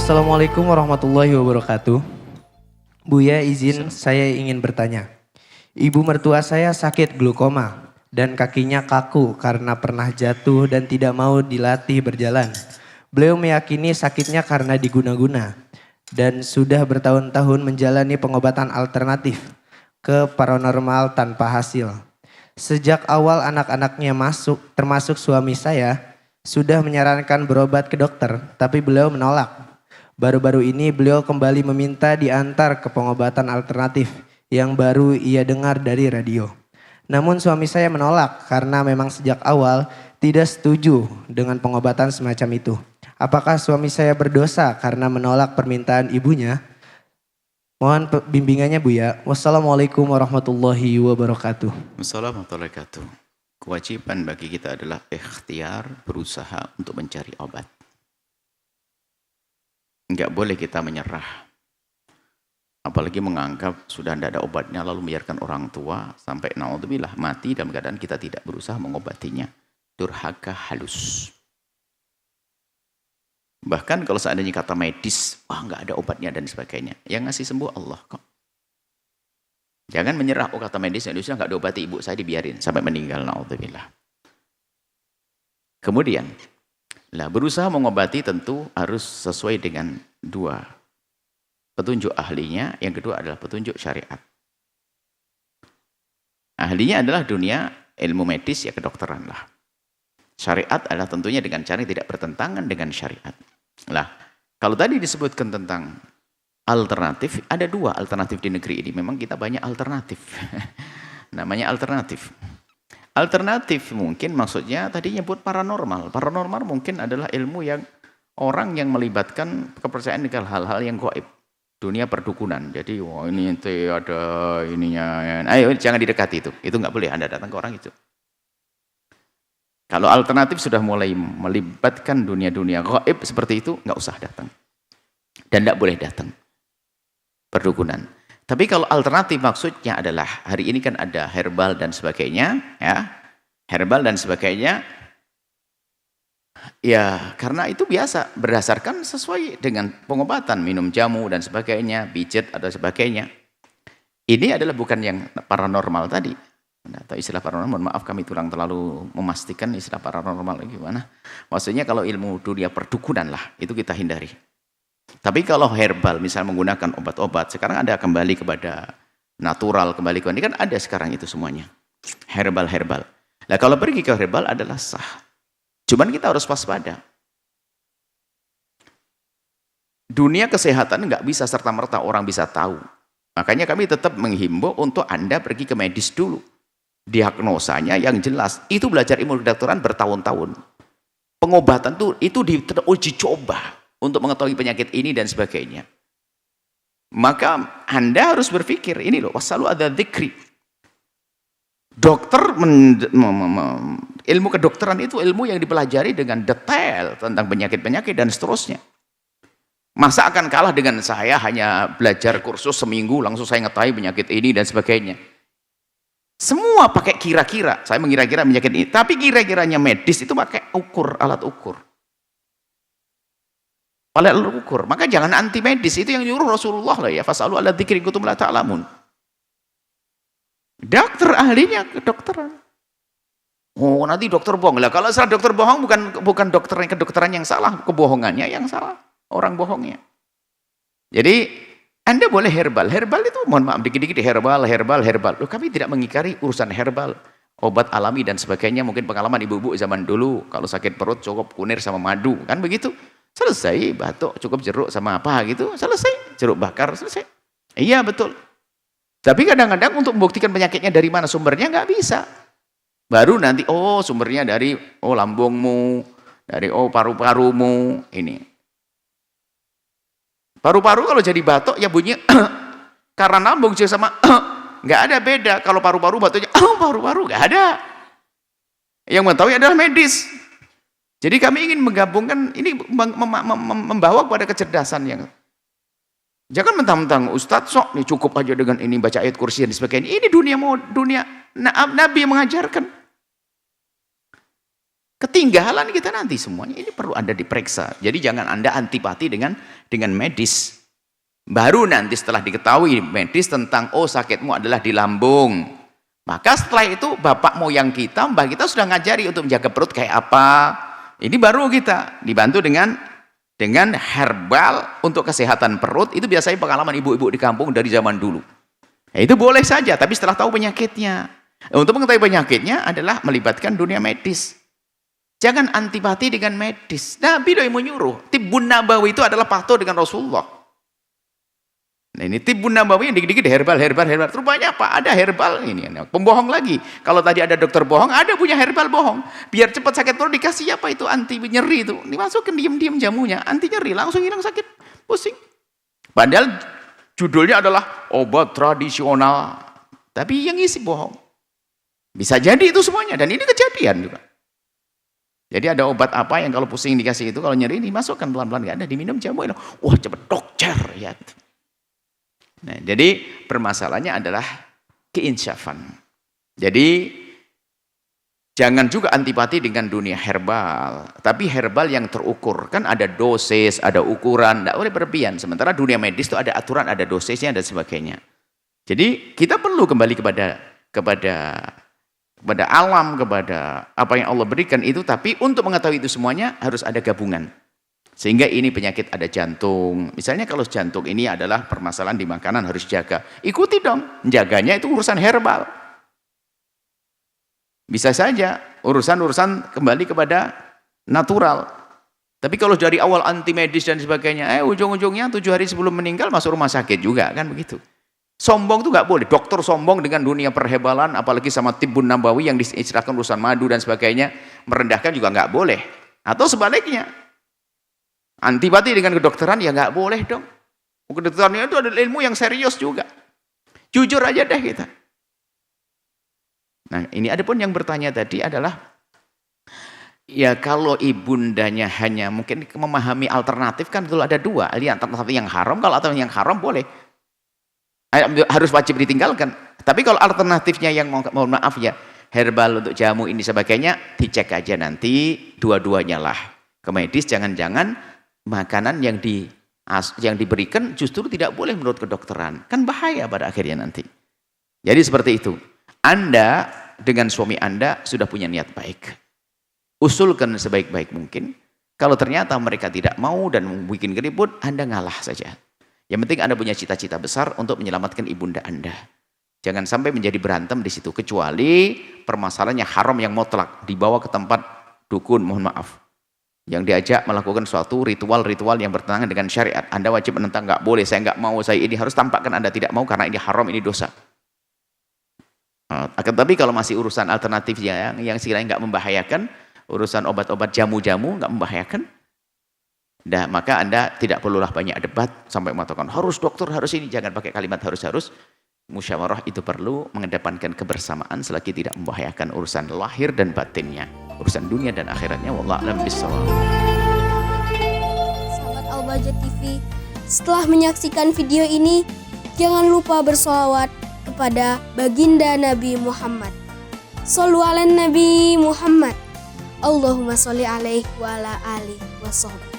Assalamualaikum warahmatullahi wabarakatuh. Buya izin saya ingin bertanya. Ibu mertua saya sakit glukoma dan kakinya kaku karena pernah jatuh dan tidak mau dilatih berjalan. Beliau meyakini sakitnya karena diguna-guna dan sudah bertahun-tahun menjalani pengobatan alternatif ke paranormal tanpa hasil. Sejak awal anak-anaknya masuk, termasuk suami saya, sudah menyarankan berobat ke dokter, tapi beliau menolak. Baru-baru ini beliau kembali meminta diantar ke pengobatan alternatif yang baru ia dengar dari radio. Namun suami saya menolak karena memang sejak awal tidak setuju dengan pengobatan semacam itu. Apakah suami saya berdosa karena menolak permintaan ibunya? Mohon bimbingannya Buya. Wassalamualaikum warahmatullahi wabarakatuh. Assalamualaikum warahmatullahi wabarakatuh. Kewajiban bagi kita adalah ikhtiar, berusaha untuk mencari obat. Enggak boleh kita menyerah. Apalagi menganggap sudah tidak ada obatnya lalu membiarkan orang tua sampai naudzubillah mati dalam keadaan kita tidak berusaha mengobatinya. Durhaka halus. Bahkan kalau seandainya kata medis, wah enggak ada obatnya dan sebagainya. Yang ngasih sembuh Allah kok. Jangan menyerah, oh kata medis yang sudah enggak diobati ibu saya dibiarin sampai meninggal naudzubillah. Kemudian berusaha mengobati tentu harus sesuai dengan dua. Petunjuk ahlinya, yang kedua adalah petunjuk syariat. Ahlinya adalah dunia ilmu medis ya kedokteran lah. Syariat adalah tentunya dengan cara yang tidak bertentangan dengan syariat. Kalau tadi disebutkan tentang alternatif, ada dua alternatif di negeri ini. Memang kita banyak alternatif. Namanya alternatif. Alternatif mungkin maksudnya tadi nyebut paranormal. Paranormal mungkin adalah ilmu yang orang yang melibatkan kepercayaan dengan hal-hal yang gaib. Dunia perdukunan. Jadi wah ini ente ada ininya. Ayo jangan didekati itu. Itu nggak boleh Anda datang ke orang itu. Kalau alternatif sudah mulai melibatkan dunia-dunia gaib seperti itu, nggak usah datang. Dan nggak boleh datang. Perdukunan. Tapi kalau alternatif maksudnya adalah hari ini kan ada herbal dan sebagainya, ya. Herbal dan sebagainya. Ya, karena itu biasa berdasarkan sesuai dengan pengobatan, minum jamu dan sebagainya, pijet atau sebagainya. Ini adalah bukan yang paranormal tadi. Atau istilah paranormal, mohon maaf kami kurang terlalu memastikan istilah paranormal gimana. Maksudnya kalau ilmu dunia perdukunan lah, itu kita hindari. Tapi kalau herbal, misal menggunakan obat-obat, sekarang ada kembali kepada natural, kembali ke ini kan ada sekarang itu semuanya. Herbal-herbal. Nah kalau pergi ke herbal adalah sah. Cuman kita harus waspada. Dunia kesehatan nggak bisa serta-merta orang bisa tahu. Makanya kami tetap menghimbau untuk Anda pergi ke medis dulu. Diagnosanya yang jelas. Itu belajar ilmu kedokteran bertahun-tahun. Pengobatan itu diuji coba untuk mengetahui penyakit ini dan sebagainya. Maka Anda harus berpikir, ini loh, wasalu ada dzikri. Dokter, ilmu kedokteran itu ilmu yang dipelajari dengan detail tentang penyakit-penyakit dan seterusnya. Masa akan kalah dengan saya hanya belajar kursus seminggu, langsung saya ngetahui penyakit ini dan sebagainya. Semua pakai kira-kira, saya mengira-kira penyakit ini. Tapi kira-kiranya medis itu pakai ukur, alat ukur. Alat ukur. Maka jangan anti medis, itu yang nyuruh Rasulullah lah ya. Fas'alu ala dzikri kuntum la ta'lamun. Dokter ahlinya kedokteran. Oh nanti dokter bohong lah. Kalau salah dokter bohong bukan kedokteran yang salah, kebohongannya yang salah. Orang bohongnya. Jadi Anda boleh herbal. Herbal itu mohon maaf dikit-dikit herbal. Loh, kami tidak mengingkari urusan herbal. Obat alami dan sebagainya. Mungkin pengalaman ibu-ibu zaman dulu. Kalau sakit perut cukup kunir sama madu. Kan begitu. Selesai. Batuk cukup jeruk sama apa gitu. Selesai. Jeruk bakar selesai. Iya betul. Tapi kadang-kadang untuk membuktikan penyakitnya dari mana sumbernya nggak bisa. Baru nanti sumbernya dari lambungmu, dari paru-parumu ini. Paru-paru kalau jadi batuk ya bunyi karena lambung sama nggak ada beda. Kalau paru-paru batuknya paru-paru nggak ada. Yang mengetahui adalah medis. Jadi kami ingin menggabungkan ini membawa kepada kecerdasan yang jangan mentang-mentang Ustadz sok nih cukup aja dengan ini baca ayat kursi dan sebagainya. Ini dunia Nabi yang mengajarkan. Ketinggalan kita nanti semuanya. Ini perlu Anda diperiksa. Jadi jangan Anda antipati dengan medis. Baru nanti setelah diketahui medis tentang sakitmu adalah di lambung. Maka setelah itu bapak moyang kita, mbah kita sudah ngajari untuk menjaga perut kayak apa. Ini baru kita dibantu dengan herbal untuk kesehatan perut. Itu biasanya pengalaman ibu-ibu di kampung dari zaman dulu. Itu boleh saja, tapi setelah tahu penyakitnya. Untuk mengetahui penyakitnya adalah melibatkan dunia medis. Jangan antipati dengan medis. Nabi yang menyuruh. Tibbun Nabawi itu adalah patuh dengan Rasulullah. Nah ini Tibbun Nabawi yang dikit-dikit herbal. Rupanya apa? Ada herbal ini. Pembohong lagi. Kalau tadi ada dokter bohong, ada punya herbal bohong. Biar cepat sakit perut dikasih apa itu? Anti nyeri itu. Dimasukin diam-diam jamunya. Anti nyeri. Langsung hilang sakit. Pusing. Padahal judulnya adalah obat tradisional. Tapi yang isi bohong. Bisa jadi itu semuanya. Dan ini kejadian juga. Jadi ada obat apa yang kalau pusing dikasih itu, kalau nyeri dimasukkan pelan-pelan. Nggak ada. Diminum jamu. Wah cepat dokter. Ya. Nah, jadi permasalahannya adalah keinsyafan. Jadi jangan juga antipati dengan dunia herbal, tapi herbal yang terukur. Kan ada dosis, ada ukuran, tidak boleh berlebihan. Sementara dunia medis itu ada aturan, ada dosisnya dan sebagainya. Jadi kita perlu kembali kepada alam, kepada apa yang Allah berikan itu, tapi untuk mengetahui itu semuanya harus ada gabungan. Sehingga ini penyakit ada jantung. Misalnya kalau jantung ini adalah permasalahan di makanan harus jaga. Ikuti dong. Menjaganya itu urusan herbal. Bisa saja urusan kembali kepada natural. Tapi kalau dari awal anti medis dan sebagainya, ujung-ujungnya 7 hari sebelum meninggal masuk rumah sakit juga kan begitu. Sombong itu nggak boleh. Dokter sombong dengan dunia perhebalan, apalagi sama Tibbun Nabawi yang diistilahkan urusan madu dan sebagainya, merendahkan juga nggak boleh. Atau sebaliknya. Antipati dengan kedokteran ya nggak boleh dong. Kedokteran itu adalah ilmu yang serius juga. Jujur aja deh kita. Nah ini ada pun yang bertanya tadi adalah ya kalau ibundanya hanya mungkin memahami alternatif kan betul ada dua. Alternatif yang haram, kalau alternatif yang haram boleh. Harus wajib ditinggalkan. Tapi kalau alternatifnya yang mohon maaf ya herbal untuk jamu ini sebagainya dicek aja nanti dua-duanya lah. Ke medis jangan-jangan makanan yang diberikan justru tidak boleh menurut kedokteran. Kan bahaya pada akhirnya nanti. Jadi seperti itu. Anda dengan suami Anda sudah punya niat baik. Usulkan sebaik-baik mungkin. Kalau ternyata mereka tidak mau dan membuat keribut, Anda ngalah saja. Yang penting Anda punya cita-cita besar untuk menyelamatkan ibunda Anda. Jangan sampai menjadi berantem di situ. Kecuali permasalahannya haram yang mutlak. Dibawa ke tempat dukun, mohon maaf. Yang diajak melakukan suatu ritual-ritual yang bertentangan dengan syariat. Anda wajib menentang, nggak boleh, saya nggak mau, saya ini harus tampakkan Anda tidak mau karena ini haram, ini dosa. Tapi kalau masih urusan alternatif yang sekiranya nggak membahayakan, urusan obat-obat jamu-jamu nggak membahayakan, maka Anda tidak perlulah banyak debat sampai mengatakan harus dokter, harus ini, jangan pakai kalimat harus. Musyawarah itu perlu mengedepankan kebersamaan selagi tidak membahayakan urusan lahir dan batinnya, urusan dunia dan akhiratnya. Wallahu a'lam bishawab. Sahabat Al-Bahjah TV, setelah menyaksikan video ini, jangan lupa bersolawat kepada baginda Nabi Muhammad. Shollu ala Nabi Muhammad. Allahumma sholli alaihi wa ala alihi wa sahbihi.